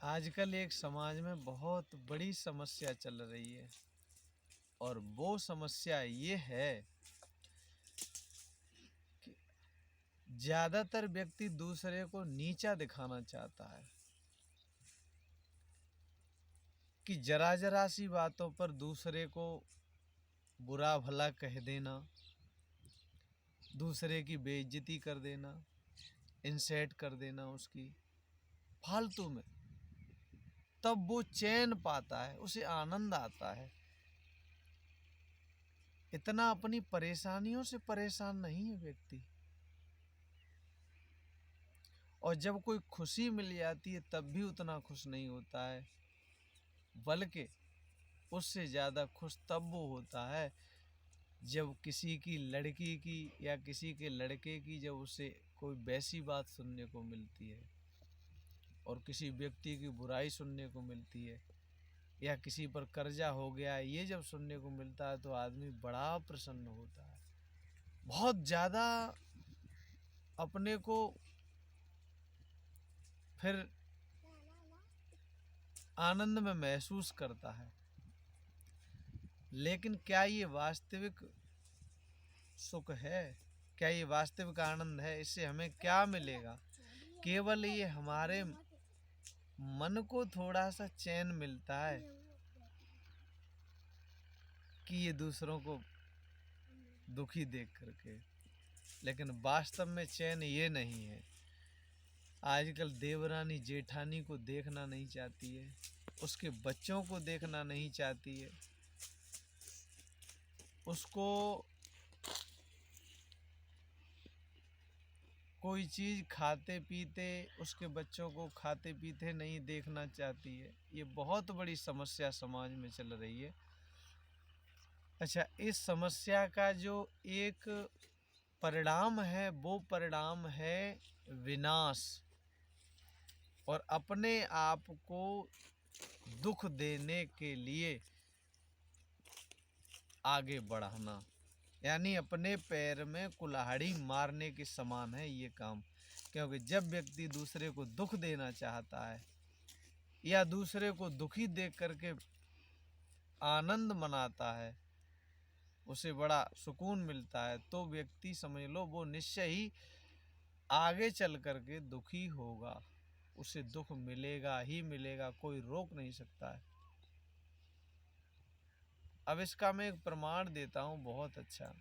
आजकल एक समाज में बहुत बड़ी समस्या चल रही है और वो समस्या ये है कि ज़्यादातर व्यक्ति दूसरे को नीचा दिखाना चाहता है कि जरा सी बातों पर दूसरे को बुरा भला कह देना, दूसरे की बेइज्जती कर देना, इंसल्ट कर देना उसकी फालतू में। तब वो चैन पाता है, उसे आनंद आता है। इतना अपनी परेशानियों से परेशान नहीं है व्यक्ति। और जब कोई खुशी मिल जाती है तब भी उतना खुश नहीं होता है, बल्कि उससे ज़्यादा खुश तब वो होता है जब किसी की लड़की की या किसी के लड़के की जब उसे कोई वैसी बात सुनने को मिलती है और किसी व्यक्ति की बुराई सुनने को मिलती है या किसी पर कर्जा हो गया, ये जब सुनने को मिलता है तो आदमी बड़ा प्रसन्न होता है, बहुत ज़्यादा अपने को फिर आनंद में महसूस करता है। लेकिन क्या ये वास्तविक सुख है? क्या ये वास्तविक आनंद है? इससे हमें क्या मिलेगा? केवल ये हमारे मन को थोड़ा सा चैन मिलता है कि ये दूसरों को दुखी देख करके, लेकिन वास्तव में चैन ये नहीं है। आजकल देवरानी जेठानी को देखना नहीं चाहती है, उसके बच्चों को देखना नहीं चाहती है, उसको कोई चीज़ खाते पीते उसके बच्चों को खाते पीते नहीं देखना चाहती है। ये बहुत बड़ी समस्या समाज में चल रही है। अच्छा, इस समस्या का जो एक परिणाम है वो परिणाम है विनाश और अपने आप को दुख देने के लिए आगे बढ़ाना, यानी अपने पैर में कुल्हाड़ी मारने के समान है ये काम। क्योंकि जब व्यक्ति दूसरे को दुख देना चाहता है या दूसरे को दुखी देख करके आनंद मनाता है, उसे बड़ा सुकून मिलता है, तो व्यक्ति समझ लो वो निश्चय ही आगे चल करके दुखी होगा, उसे दुख मिलेगा ही मिलेगा, कोई रोक नहीं सकता है। अब इसका मैं एक प्रमाण देता हूँ बहुत अच्छा।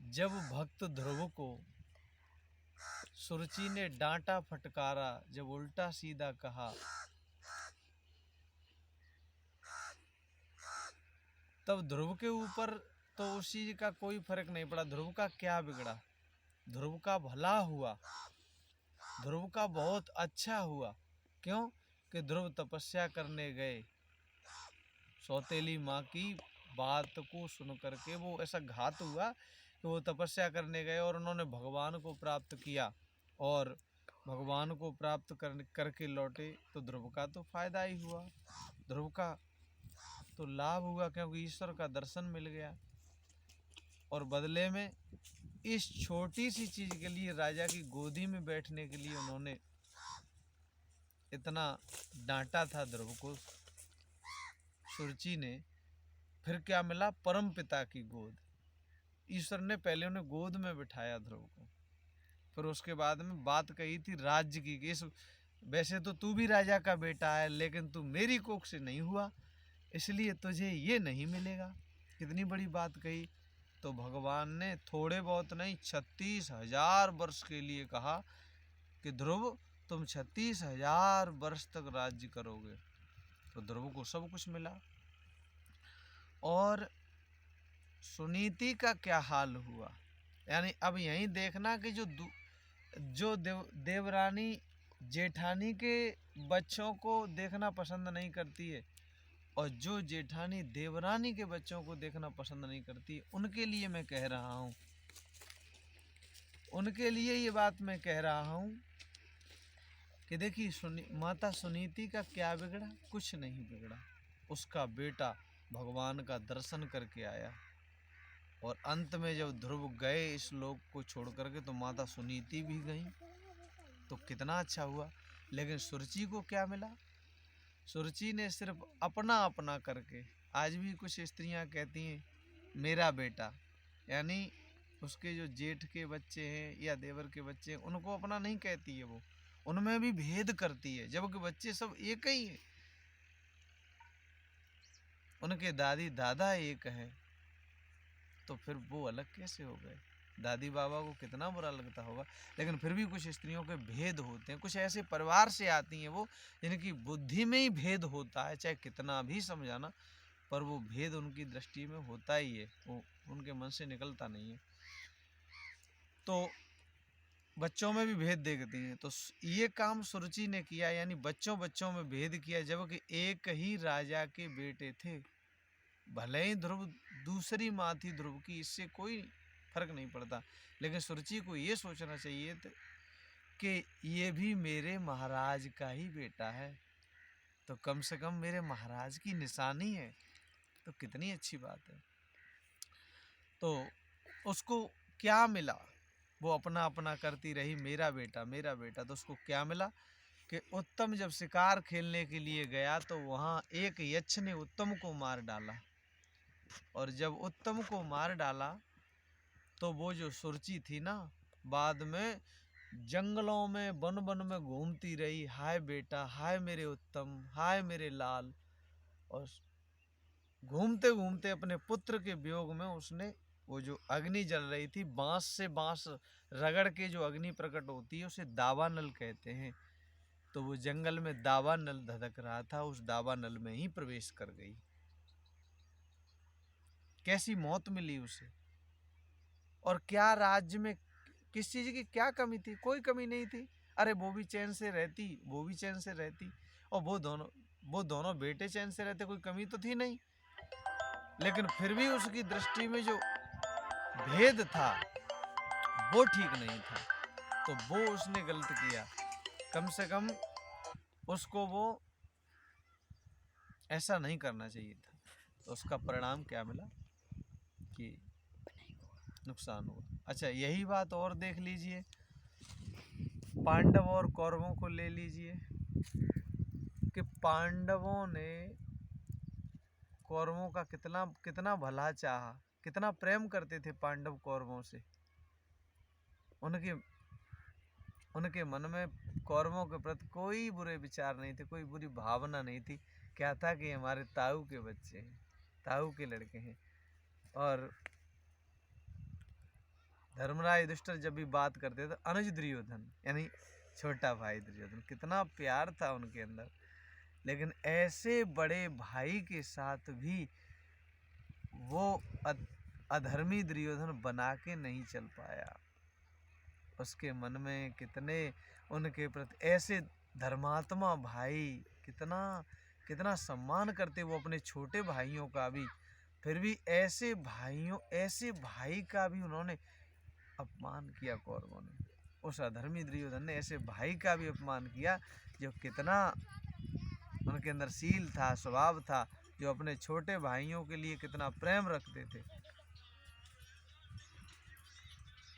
जब भक्त ध्रुव को सुरुचि ने डांटा फटकारा, जब उल्टा सीधा कहा, तब ध्रुव के ऊपर तो उस चीज का कोई फर्क नहीं पड़ा। ध्रुव का क्या बिगड़ा? ध्रुव का भला हुआ, ध्रुव का बहुत अच्छा हुआ। क्यों? कि ध्रुव तपस्या करने गए, सौतेली माँ की बात को सुन करके वो ऐसा घात हुआ कि वो तपस्या करने गए और उन्होंने भगवान को प्राप्त किया और भगवान को प्राप्त करके लौटे, तो ध्रुव का तो फायदा ही हुआ, ध्रुव का तो लाभ हुआ, क्योंकि ईश्वर का दर्शन मिल गया। और बदले में इस छोटी सी चीज़ के लिए, राजा की गोदी में बैठने के लिए उन्होंने इतना डांटा था ध्रुव को सुरुचि ने, फिर क्या मिला? परम पिता की गोद। ईश्वर ने पहले उन्हें गोद में बिठाया ध्रुव को, फिर उसके बाद में बात कही थी राज्य की कि इस वैसे तो तू भी राजा का बेटा है, लेकिन तू मेरी कोख से नहीं हुआ, इसलिए तुझे ये नहीं मिलेगा। कितनी बड़ी बात कही। तो भगवान ने थोड़े बहुत नहीं, 36,000 वर्ष के लिए कहा कि ध्रुव तुम 36,000 वर्ष तक राज्य करोगे। तो ध्रुव को सब कुछ मिला। और सुनीति का क्या हाल हुआ? यानी अब यहीं देखना कि जो देवरानी जेठानी के बच्चों को देखना पसंद नहीं करती है और जो जेठानी देवरानी के बच्चों को देखना पसंद नहीं करती, उनके लिए मैं कह रहा हूँ, उनके लिए ये बात मैं कह रहा हूँ कि देखिए, माता सुनीति का क्या बिगड़ा? कुछ नहीं बिगड़ा। उसका बेटा भगवान का दर्शन करके आया और अंत में जब ध्रुव गए इस लोक को छोड़ करके, तो माता सुनीति भी गई। तो कितना अच्छा हुआ। लेकिन सुरुचि को क्या मिला? सुरुचि ने सिर्फ अपना अपना करके, आज भी कुछ स्त्रियां कहती हैं मेरा बेटा, यानी उसके जो जेठ के बच्चे हैं या देवर के बच्चे हैं उनको अपना नहीं कहती है, वो उनमें भी भेद करती है, जबकि बच्चे सब एक ही हैं, उनके दादी दादा एक है, तो फिर वो अलग कैसे हो गए? दादी बाबा को कितना बुरा लगता होगा। लेकिन फिर भी कुछ स्त्रियों के भेद होते हैं, कुछ ऐसे परिवार से आती हैं वो जिनकी बुद्धि में ही भेद होता है, चाहे कितना भी समझाना, पर वो भेद उनकी दृष्टि में होता ही है, वो उनके मन से निकलता नहीं है। तो बच्चों में भी भेद देखती हैं। तो ये काम सुरुचि ने किया, यानी बच्चों बच्चों में भेद किया, जबकि एक ही राजा के बेटे थे। भले ही ध्रुव दूसरी माँ थी ध्रुव की, इससे कोई फर्क नहीं पड़ता, लेकिन सुरुचि को ये सोचना चाहिए था कि ये भी मेरे महाराज का ही बेटा है, तो कम से कम मेरे महाराज की निशानी है, तो कितनी अच्छी बात है। तो उसको क्या मिला? वो अपना अपना करती रही, मेरा बेटा मेरा बेटा, तो उसको क्या मिला कि उत्तम जब शिकार खेलने के लिए गया तो वहाँ एक यक्ष ने उत्तम को मार डाला, और जब उत्तम को मार डाला तो वो जो सुरुचि थी ना, बाद में जंगलों में वन वन में घूमती रही, हाय बेटा, हाय मेरे उत्तम, हाय मेरे लाल, और घूमते घूमते अपने पुत्र के वियोग में उसने वो जो अग्नि जल रही थी, बांस से बांस रगड़ के जो अग्नि प्रकट होती है उसे दावानल कहते हैं, तो वो जंगल में दावानल धधक रहा था, उस दावानल में ही प्रवेश कर गई। कैसी मौत मिली उसे, और क्या राज्य में किस चीज की क्या कमी थी? कोई कमी नहीं थी। अरे वो भी चैन से रहती, वो भी चैन से रहती, और वो दोनों बेटे चैन से रहते, कोई कमी तो थी नहीं। लेकिन फिर भी उसकी दृष्टि में जो भेद था वो ठीक नहीं था, तो वो उसने गलत किया। कम से कम उसको वो ऐसा नहीं करना चाहिए था, तो उसका परिणाम क्या मिला कि नुकसान हुआ। अच्छा, यही बात और देख लीजिए, पांडव और कौरवों को ले लीजिए कि पांडवों ने कौरवों का कितना कितना भला चाहा, कितना प्रेम करते थे पांडव कौरवों से। उनके उनके मन में कौरवों के प्रति कोई बुरे विचार नहीं थे, कोई बुरी भावना नहीं थी। क्या था कि हमारे ताऊ के बच्चे हैं, ताऊ के लड़के हैं। और धर्मराज युधिष्ठिर जब भी बात करते थे, अनुज दुर्योधन यानी छोटा भाई दुर्योधन, कितना प्यार था उनके अंदर। लेकिन ऐसे बड़े भाई के साथ भी वो अधर्मी दुर्योधन बना के नहीं चल पाया। उसके मन में कितने उनके प्रति ऐसे धर्मात्मा भाई, कितना कितना सम्मान करते वो अपने छोटे भाइयों का भी, फिर भी ऐसे भाई का भी उन्होंने अपमान किया कौरवों ने। उस अधर्मी दुर्योधन ने ऐसे भाई का भी अपमान किया जो कितना उनके अंदर शील था, स्वभाव था, जो अपने छोटे भाइयों के लिए कितना प्रेम रखते थे,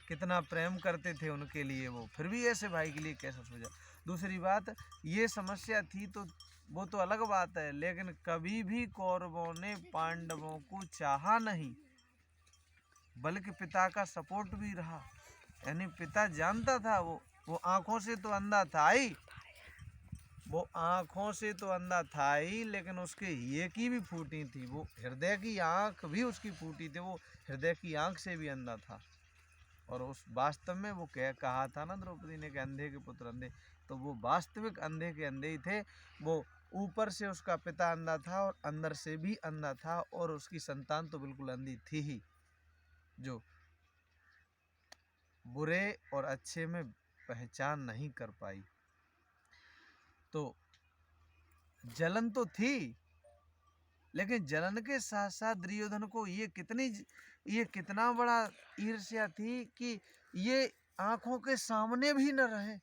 कितना प्रेम करते थे उनके लिए वो, फिर भी ऐसे भाई के लिए कैसा सोचा। दूसरी बात, ये समस्या थी तो वो तो अलग बात है, लेकिन कभी भी कौरवों ने पांडवों को चाहा नहीं, बल्कि पिता का सपोर्ट भी रहा। यानी पिता जानता था, वो आंखों से तो अंधा था ही, वो आंखों से तो अंधा था ही, लेकिन उसके ये की भी फूटी थी, वो हृदय की आंख भी उसकी फूटी थी, वो हृदय की आंख से भी अंधा था। और उस वास्तव में वो कहा था ना द्रौपदी ने कि अंधे के पुत्र अंधे, तो वो वास्तविक अंधे के अंधे ही थे। वो ऊपर से उसका पिता अंधा था और अंदर से भी अंधा था, और उसकी संतान तो बिल्कुल अंधी थी ही, जो बुरे और अच्छे में पहचान नहीं कर पाई। तो जलन तो थी, लेकिन जलन के साथ साथ दुर्योधन को ये कितना बड़ा ईर्ष्या थी कि ये आंखों के सामने भी न रहे।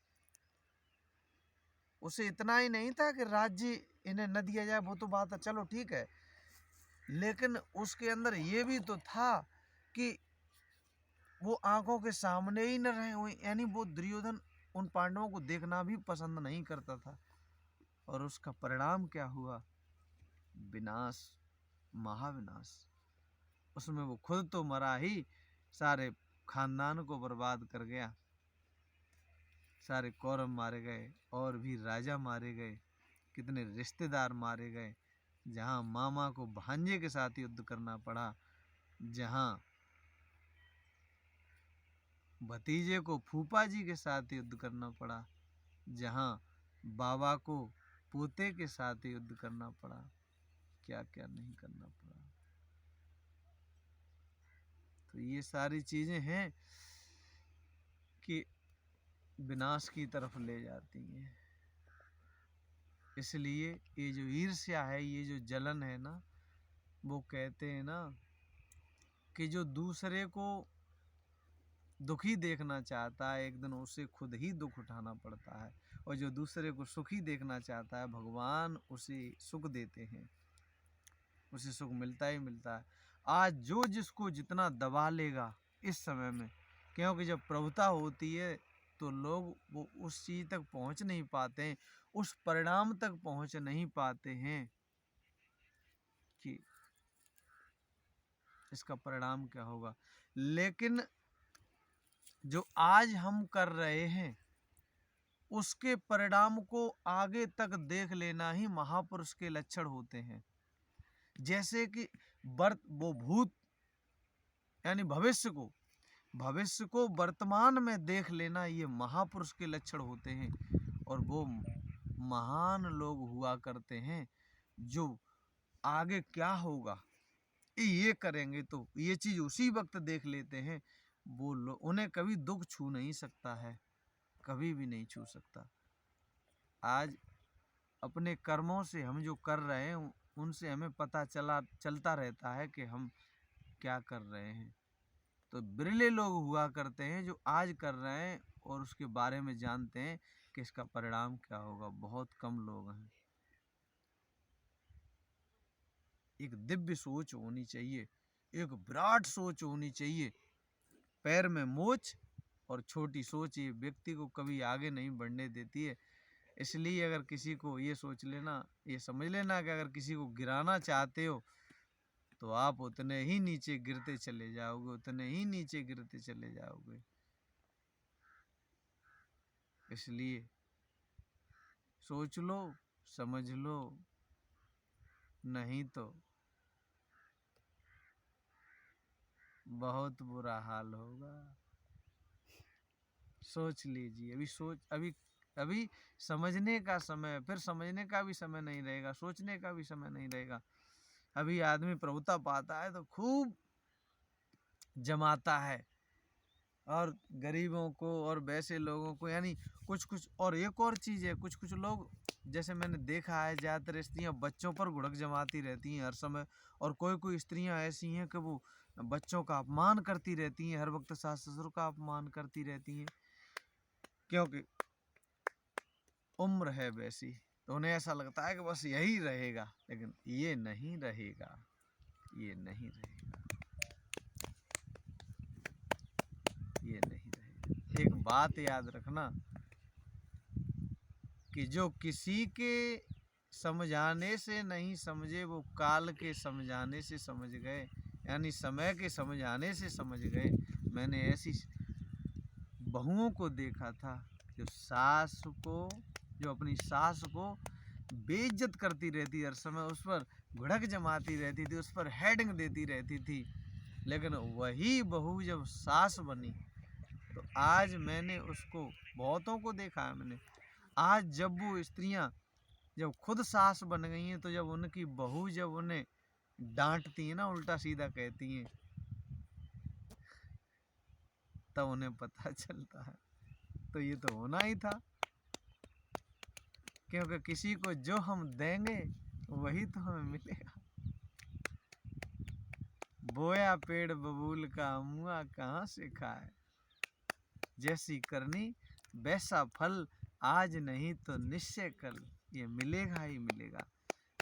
उसे इतना ही नहीं था कि राज्य इन्हें न दिया जाए, वो तो बात है, चलो ठीक है, लेकिन उसके अंदर ये भी तो था कि वो आंखों के सामने ही न रहे, यानी वो दुर्योधन उन पांडवों को देखना भी पसंद नहीं करता था। और उसका परिणाम क्या हुआ? विनाश, महाविनाश। उसमें वो खुद तो मरा ही, सारे खानदान को बर्बाद कर गया। सारे कौरव मारे गए और भी राजा मारे गए, कितने रिश्तेदार मारे गए। जहाँ मामा को भांजे के साथ युद्ध करना पड़ा, जहाँ भतीजे को फूफा जी के साथ युद्ध करना पड़ा, जहाँ बाबा को पोते के साथ युद्ध करना पड़ा, क्या क्या नहीं करना पड़ा। तो ये सारी चीजें हैं कि विनाश की तरफ ले जाती हैं। इसलिए ये जो ईर्ष्या है, ये जो जलन है ना, वो कहते हैं ना कि जो दूसरे को दुखी देखना चाहता है, एक दिन उसे खुद ही दुख उठाना पड़ता है। और जो दूसरे को सुखी देखना चाहता है, भगवान उसे सुख देते हैं, उसे सुख मिलता ही मिलता है। आज जो जिसको जितना दबा लेगा इस समय में, क्योंकि जब प्रभुता होती है तो लोग वो उस चीज तक पहुंच नहीं पाते हैं, उस परिणाम तक पहुंच नहीं पाते हैं कि इसका परिणाम क्या होगा। लेकिन जो आज हम कर रहे हैं उसके परिणाम को आगे तक देख लेना ही महापुरुष के लक्षण होते हैं। जैसे कि वो भूत यानी भविष्य को वर्तमान में देख लेना, ये महापुरुष के लक्षण होते हैं। और वो महान लोग हुआ करते हैं जो आगे क्या होगा ये करेंगे तो ये चीज उसी वक्त देख लेते हैं। वो लोग, उन्हें कभी दुख छू नहीं सकता है, कभी भी नहीं छू सकता। आज अपने कर्मों से हम जो कर रहे हैं उनसे हमें पता चलता रहता है कि हम क्या कर रहे हैं। तो बिरले लोग हुआ करते हैं जो आज कर रहे हैं और उसके बारे में जानते हैं कि इसका परिणाम क्या होगा। बहुत कम लोग हैं। एक दिव्य सोच होनी चाहिए, एक विराट सोच होनी चाहिए। पैर में मोच और छोटी सोच ये व्यक्ति को कभी आगे नहीं बढ़ने देती है। इसलिए अगर किसी को ये सोच लेना, ये समझ लेना कि अगर किसी को गिराना चाहते हो तो आप उतने ही नीचे गिरते चले जाओगे, उतने ही नीचे गिरते चले जाओगे। इसलिए सोच लो, समझ लो, नहीं तो बहुत बुरा हाल होगा। सोच लीजिए। अभी समझने का समय, फिर समझने का भी समय नहीं रहेगा, सोचने का भी समय नहीं रहेगा। अभी आदमी प्रभुता पाता है तो खूब जमाता है और गरीबों को और वैसे लोगों को, यानी कुछ और एक और चीज़ है, कुछ लोग जैसे मैंने देखा है, ज़्यादातर स्त्रियां बच्चों पर घुड़क जमाती रहती हैं हर समय। और कोई स्त्रियां ऐसी हैं कि वो बच्चों का अपमान करती रहती हैं, हर वक्त सास ससुर का अपमान करती रहती हैं, क्योंकि उम्र है वैसी। तो उन्हें ऐसा लगता है कि बस यही रहेगा, लेकिन ये नहीं रहेगा, ये नहीं रहेगा, ये नहीं रहेगा। एक बात याद रखना कि जो किसी के समझाने से नहीं समझे वो काल के समझाने से समझ गए, यानी समय के समझाने से समझ गए। मैंने ऐसी बहुओं को देखा था जो अपनी सास को बेइज्जत करती रहती, हर समय उस पर घुड़क जमाती रहती थी, उस पर हेडिंग देती रहती थी। लेकिन वही बहू जब सास बनी तो आज मैंने उसको बहुतों को देखा है मैंने। आज जब वो स्त्रियां जब खुद सास बन गई हैं तो जब उनकी बहू जब उन्हें डांटती है ना, उल्टा सीधा कहती हैं, तब उन्हें पता चलता है तो ये तो होना ही था, क्योंकि किसी को जो हम देंगे वही तो हमें मिलेगा। बोया पेड़ बबूल का अमुआ कहाँ से खाए, जैसी करनी वैसा फल, आज नहीं तो निश्चय कल ये मिलेगा ही मिलेगा।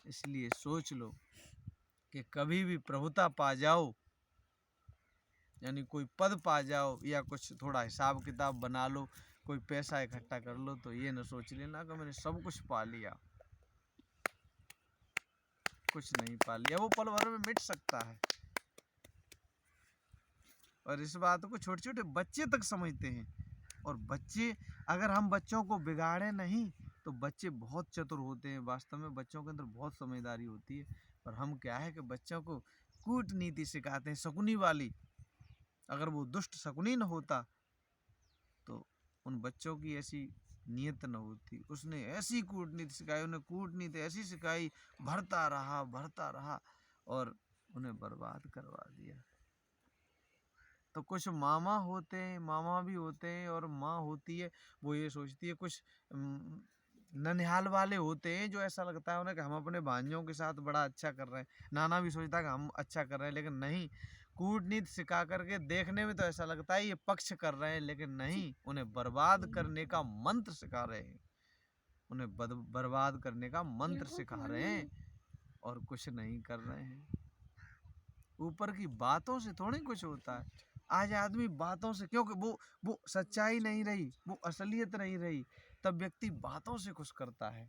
इसलिए सोच लो कि कभी भी प्रभुता पा जाओ, यानी कोई पद पा जाओ या कुछ थोड़ा हिसाब किताब बना लो, कोई पैसा इकट्ठा कर लो तो ये न सोच लेना कि मैंने सब कुछ पा लिया। कुछ नहीं पा लिया, वो पल भर में मिट सकता है। और इस बात को छोटे छोटे बच्चे तक समझते हैं। और बच्चे, अगर हम बच्चों को बिगाड़े नहीं तो बच्चे बहुत चतुर होते हैं। वास्तव में बच्चों के अंदर बहुत समझदारी होती है। पर हम क्या है कि बच्चों को कूटनीति सिखाते हैं, शकुनी वाली। अगर वो दुष्ट शकुनी न होता तो उन बच्चों की ऐसी नियत न होती। उसने ऐसी कूटनीति सिखाई, उन्हें कूटनीति ऐसी सिखाई, भरता रहा और उन्हें बर्बाद करवा दिया। तो कुछ मामा होते हैं, मामा भी होते हैं और माँ होती है, वो ये सोचती है, कुछ ननिहाल वाले होते हैं जो ऐसा लगता है उन्हें कि हम अपने भांजों के साथ बड़ा अच्छा कर रहे हैं। नाना भी सोचता है कि हम अच्छा कर रहे हैं, लेकिन नहीं। कूटनीति सिखा करके देखने में तो ऐसा लगता है ये पक्ष कर रहे हैं, लेकिन नहीं, उन्हें बर्बाद करने का मंत्र सिखा रहे हैं। उन्हें बर्बाद करने का मंत्र सिखा रहे हैं और कुछ नहीं कर रहे हैं। ऊपर की बातों से थोड़ी कुछ होता है। आज आदमी बातों से, क्योंकि वो सच्चाई नहीं रही, वो असलियत नहीं रही, तब व्यक्ति बातों से खुश करता है,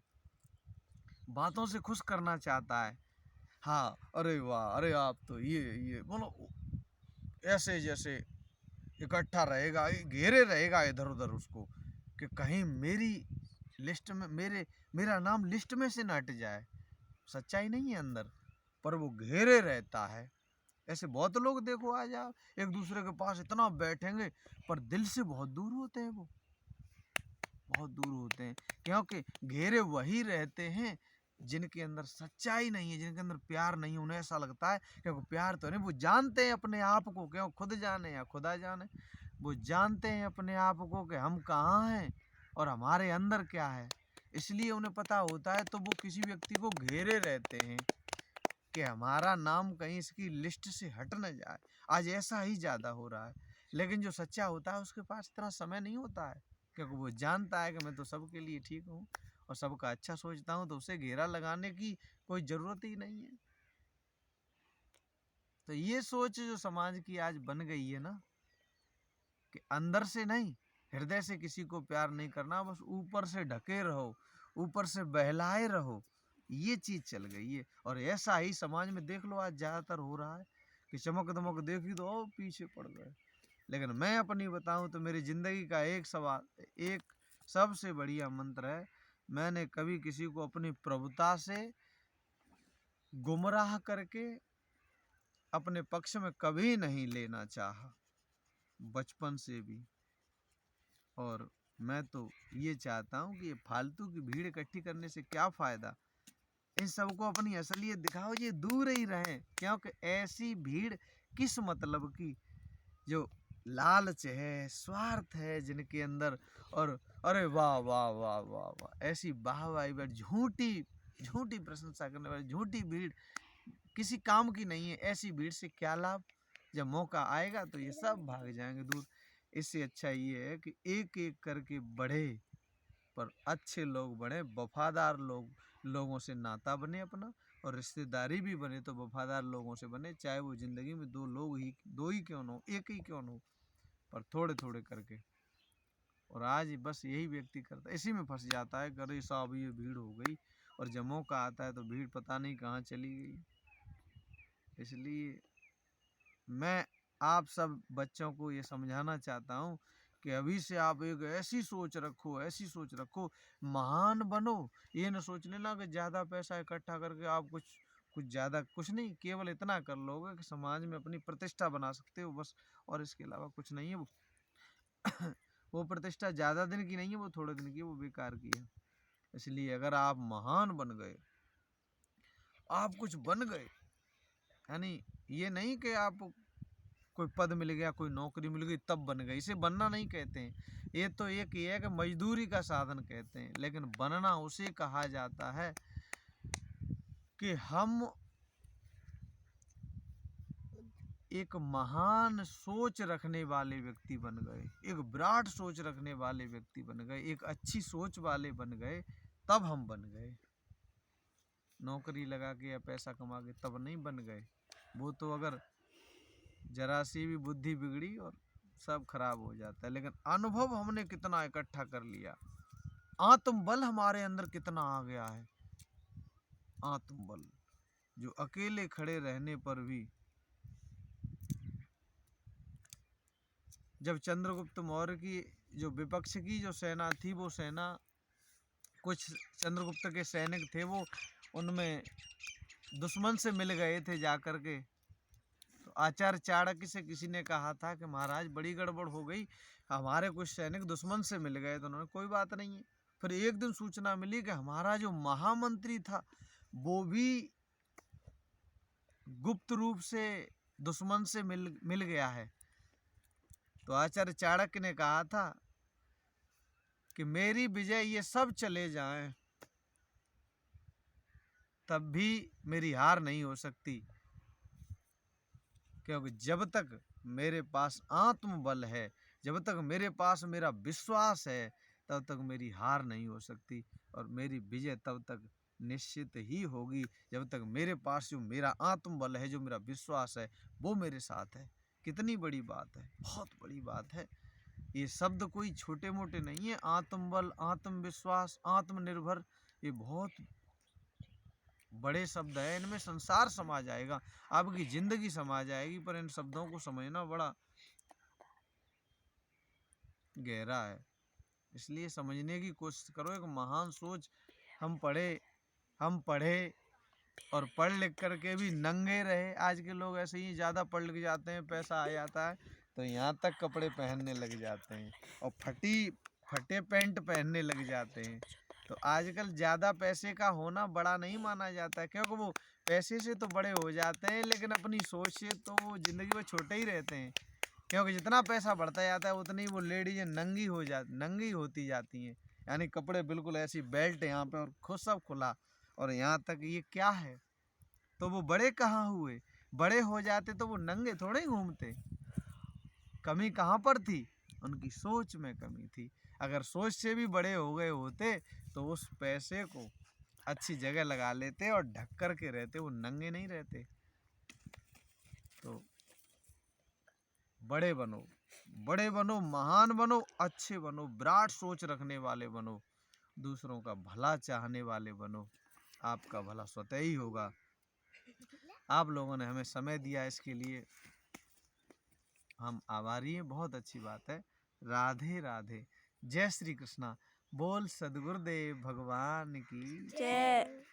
बातों से खुश करना चाहता है। हाँ, अरे वाह, अरे आप तो ये बोलो, ऐसे जैसे इकट्ठा रहेगा, घेरे रहेगा इधर उधर उसको, कि कहीं मेरी लिस्ट में मेरा नाम लिस्ट में से न हट जाए। सच्चाई नहीं है अंदर, पर वो घेरे रहता है। ऐसे बहुत लोग देखो, आज आप एक दूसरे के पास इतना बैठेंगे पर दिल से बहुत दूर होते हैं। वो बहुत दूर होते हैं, क्योंकि घेरे वही रहते हैं जिनके अंदर सच्चाई नहीं है, जिनके अंदर प्यार नहीं है। उन्हें ऐसा लगता है क्योंकि प्यार तो नहीं, वो जानते हैं अपने आप को, क्यों खुद जाने या खुदा जाने, वो जानते हैं अपने आप को कि हम कहाँ हैं और हमारे अंदर क्या है। इसलिए उन्हें पता होता है, तो वो किसी व्यक्ति को घेरे रहते हैं कि हमारा नाम कहीं इसकी लिस्ट से हट न जाए। आज ऐसा ही ज़्यादा हो रहा है। लेकिन जो सच्चा होता है उसके पास इतना समय नहीं होता है, क्योंकि वो जानता है कि मैं तो सबके लिए ठीक हूँ और सबका अच्छा सोचता हूँ, तो उसे घेरा लगाने की कोई ज़रूरत ही नहीं है। तो ये सोच जो समाज की आज बन गई है ना, कि अंदर से नहीं, हृदय से किसी को प्यार नहीं करना, बस ऊपर से ढके रहो, ऊपर से बहलाए रहो, ये चीज़ चल गई है। और ऐसा ही समाज में देख लो आज ज़्यादातर हो रहा है कि चमक दमक देखी तो ओ पीछे पड़ गए। लेकिन मैं अपनी बताऊं तो मेरी ज़िंदगी का एक सवाल, एक सबसे बढ़िया मंत्र है, मैंने कभी किसी को अपनी प्रभुता से गुमराह करके अपने पक्ष में कभी नहीं लेना चाहा, बचपन से भी। और मैं तो ये चाहता हूँ कि ये फालतू की भीड़ इकट्ठी करने से क्या फ़ायदा। इन सबको अपनी असलियत दिखाओ, ये दूर ही रहें, क्योंकि ऐसी भीड़ किस मतलब की, जो लालच है, स्वार्थ है जिनके अंदर, और अरे वाह वाह वाह वाह वाह, ऐसी वाहवाही, झूठी झूठी प्रशंसा करने वाली झूठी भीड़ किसी काम की नहीं है। ऐसी भीड़ से क्या लाभ, जब मौका आएगा तो ये सब भाग जाएंगे दूर। इससे अच्छा ये है कि एक एक करके बढ़े, पर अच्छे लोग बढ़े, वफादार लोगों से नाता बने अपना, और रिश्तेदारी भी बने तो वफादार लोगों से बने, चाहे वो ज़िंदगी में दो ही क्यों न हो, एक ही क्यों न हो, पर थोड़े थोड़े करके। और आज बस यही व्यक्ति करता है, इसी में फंस जाता है, अरे साहब ये भीड़ हो गई, और जब मौका आता है तो भीड़ पता नहीं कहाँ चली गई। इसलिए मैं आप सब बच्चों को ये समझाना चाहता हूँ कि अभी से आप एक ऐसी सोच रखो, ऐसी सोच रखो, महान बनो। ये न सोच लेना कि ज़्यादा पैसा इकट्ठा करके आप कुछ ज़्यादा कुछ नहीं, केवल इतना कर लोगे कि समाज में अपनी प्रतिष्ठा बना सकते हो, बस। और इसके अलावा कुछ नहीं है। वो वो प्रतिष्ठा ज़्यादा दिन की नहीं है, वो थोड़े दिन की, वो बेकार की है। इसलिए अगर आप महान बन गए, आप कुछ बन गए, यानी ये नहीं कि आप कोई पद मिल गया, कोई नौकरी मिल गई तब बन गए, इसे बनना नहीं कहते हैं। ये तो एक ये है कि मजदूरी का साधन कहते हैं। लेकिन बनना उसे कहा जाता है कि हम एक महान सोच रखने वाले व्यक्ति बन गए, एक विराट सोच रखने वाले व्यक्ति बन गए, एक अच्छी सोच वाले बन गए, तब हम बन गए। नौकरी लगा के या पैसा कमा के तब नहीं बन गए। वो तो अगर जरा सी भी बुद्धि बिगड़ी और सब खराब हो जाता है। लेकिन अनुभव हमने कितना इकट्ठा कर लिया, आत्मबल हमारे अंदर कितना आ गया है। आत्मबल जो अकेले खड़े रहने पर भी, जब चंद्रगुप्त मौर्य की जो विपक्ष की जो सेना थी, वो सेना कुछ चंद्रगुप्त के सैनिक थे, वो उनमें दुश्मन से मिल गए थे जाकर के। तो आचार्य चाणक्य से किसी ने कहा था कि महाराज बड़ी गड़बड़ हो गई, हमारे कुछ सैनिक दुश्मन से मिल गए। तो उन्होंने कोई बात नहीं है। फिर एक दिन सूचना मिली कि हमारा जो महामंत्री था वो भी गुप्त रूप से दुश्मन से मिल गया है। तो आचार्य चाणक्य ने कहा था कि मेरी विजय ये सब चले जाएं तब भी मेरी हार नहीं हो सकती, क्योंकि जब तक मेरे पास आत्मबल है, जब तक मेरे पास मेरा विश्वास है, तब तक मेरी हार नहीं हो सकती। और मेरी विजय तब तक निश्चित ही होगी जब तक मेरे पास जो मेरा आत्मबल है, जो मेरा विश्वास है, वो मेरे साथ है। कितनी बड़ी बात है, बहुत बड़ी बात है। ये शब्द कोई छोटे मोटे नहीं है। आत्मबल, आत्मविश्वास, आत्मनिर्भर, ये बहुत बड़े शब्द है। इनमें संसार समा जाएगा, आपकी जिंदगी समा जाएगी। पर इन शब्दों को समझना बड़ा गहरा है, इसलिए समझने की कोशिश करो। एक महान सोच। हम पढ़े और पढ़ लिख करके भी नंगे रहे। आज के लोग ऐसे ही ज़्यादा पढ़ लिख जाते हैं, पैसा आ जाता है तो यहाँ तक कपड़े पहनने लग जाते हैं और फटे पैंट पहनने लग जाते हैं। तो आजकल ज़्यादा पैसे का होना बड़ा नहीं माना जाता है, क्योंकि वो पैसे से तो बड़े हो जाते हैं, लेकिन अपनी सोच से तो वो ज़िंदगी में छोटे ही रहते हैं। क्योंकि जितना पैसा बढ़ता जाता है उतनी वो लेडीज़ें नंगी होती जाती हैं। यानी कपड़े बिल्कुल ऐसी बेल्ट यहाँ पे और खुद सब खुला, और यहाँ तक ये क्या है। तो वो बड़े कहाँ हुए? बड़े हो जाते तो वो नंगे थोड़े ही घूमते। कमी कहाँ पर थी? उनकी सोच में कमी थी। अगर सोच से भी बड़े हो गए होते तो उस पैसे को अच्छी जगह लगा लेते और ढक कर के रहते, वो नंगे नहीं रहते। तो बड़े बनो, महान बनो, अच्छे बनो, विराट सोच रखने वाले बनो, दूसरों का भला चाहने वाले बनो। आपका भला स्वतः ही होगा। आप लोगों ने हमें समय दिया, इसके लिए हम आभारी हैं। बहुत अच्छी बात है। राधे राधे। जय श्री कृष्णा। बोल सद्गुरुदेव भगवान की जय।